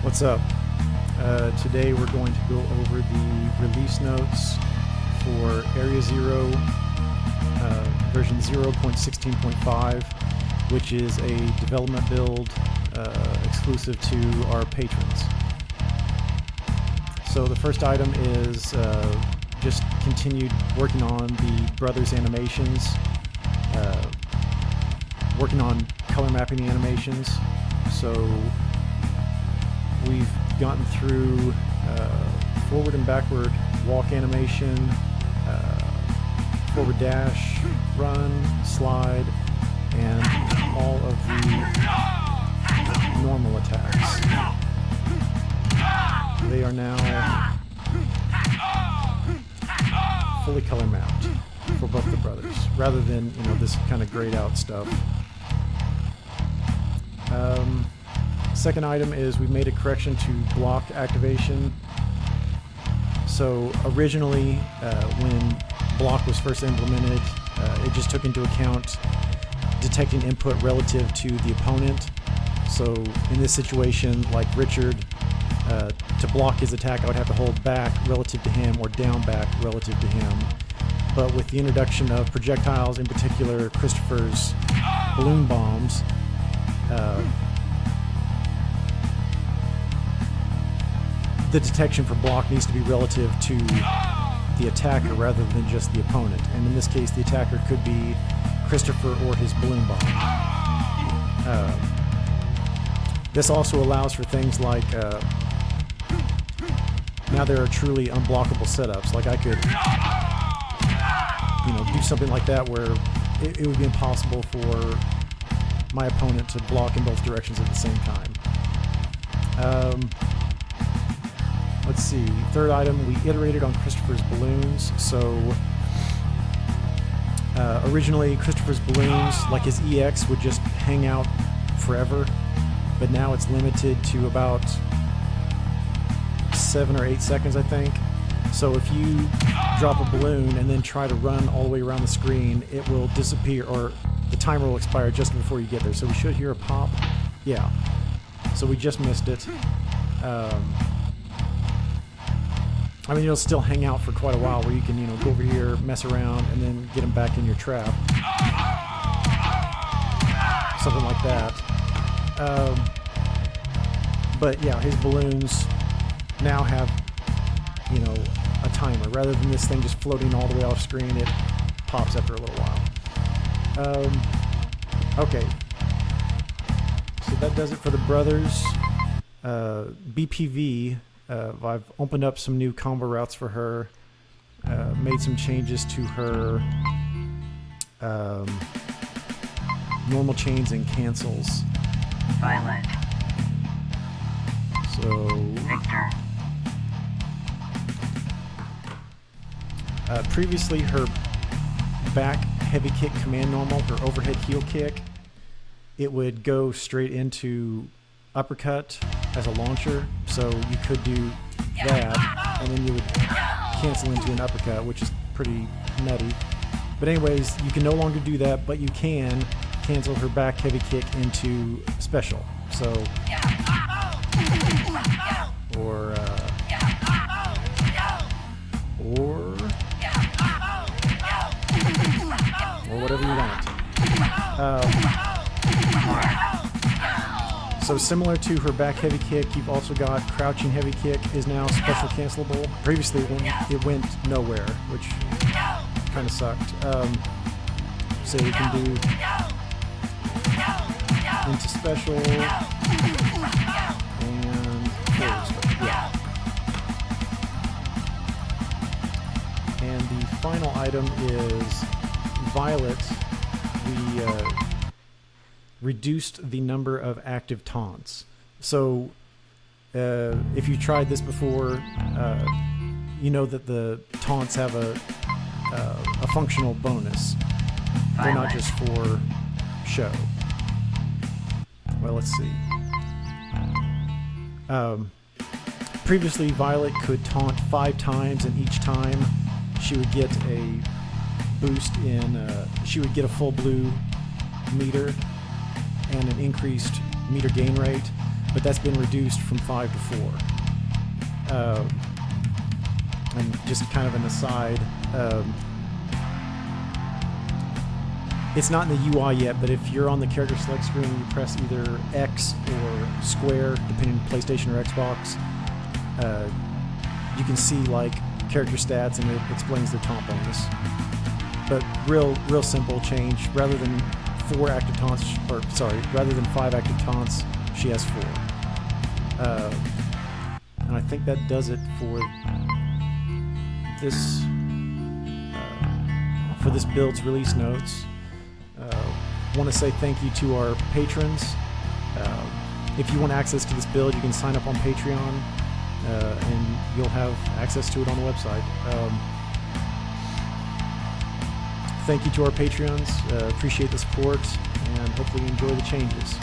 What's up? Today we're going to go over the release notes for Area 0 version 0.16.5, which is a development build exclusive to our patrons. So the first item is just continued working on the brothers animations, working on color mapping the animations. So we've gotten through forward and backward walk animation, forward dash, run, slide, and all of the normal attacks. They are now fully color mapped for both the brothers, rather than this kind of grayed out stuff. Second item is we've made a correction to block activation. So originally, when block was first implemented, it just took into account detecting input relative to the opponent. So in this situation, like Richard, to block his attack, I would have to hold back relative to him or down back relative to him. But with the introduction of projectiles, in particular Christopher's balloon bombs, the detection for block needs to be relative to the attacker rather than just the opponent. And in this case, the attacker could be Christopher or his balloon bomb. This also allows for things like, now there are truly unblockable setups. Like I could, do something like that where it would be impossible for my opponent to block in both directions at the same time. Let's see, third item, we iterated on Christopher's balloons. So originally Christopher's balloons, like his EX, would just hang out forever, but now it's limited to about 7 or 8 seconds, I think. So if you drop a balloon and then try to run all the way around the screen, it will disappear, or the timer will expire just before you get there. So we should hear a pop. Yeah. So we just missed it. I mean, it'll still hang out for quite a while where you can, go over here, mess around, and then get them back in your trap. Something like that. But yeah, his balloons now have, a timer. Rather than this thing just floating all the way off screen, it pops after a little while. Okay. So that does it for the brothers. BPV, I've opened up some new combo routes for her, made some changes to her normal chains and cancels. Violet. So Victor. Previously her back heavy kick command normal, her overhead heel kick, it would go straight into uppercut as a launcher, so you could do that and then you would cancel into an uppercut, which is pretty nutty. But anyways, you can no longer do that, but you can cancel her back heavy kick into special. So or whatever you want. So similar to her back heavy kick, you've also got crouching heavy kick is now special cancelable. Previously it went nowhere, which kind of sucked. So you can do into special and forward special. Yeah. And the final item is Violet. We reduced the number of active taunts. So if you tried this before, you know that the taunts have a functional bonus. They're not just for show. Well, let's see. Previously, Violet could taunt 5 times, and each time she would get a boost in, she would get a full blue meter and an increased meter gain rate. but that's been reduced from 5 to 4. And just kind of an aside, it's not in the UI yet, but if you're on the character select screen and you press either X or square, depending on PlayStation or Xbox, you can see like character stats and it explains their taunt bonus. But real simple change. Rather than 4 active taunts, rather than 5 active taunts, she has 4. And I think that does it for this build's release notes. Want to say thank you to our patrons. If you want access to this build, you can sign up on Patreon, and you'll have access to it on the website. Thank you to our Patreons. Appreciate the support, and hopefully you enjoy the changes.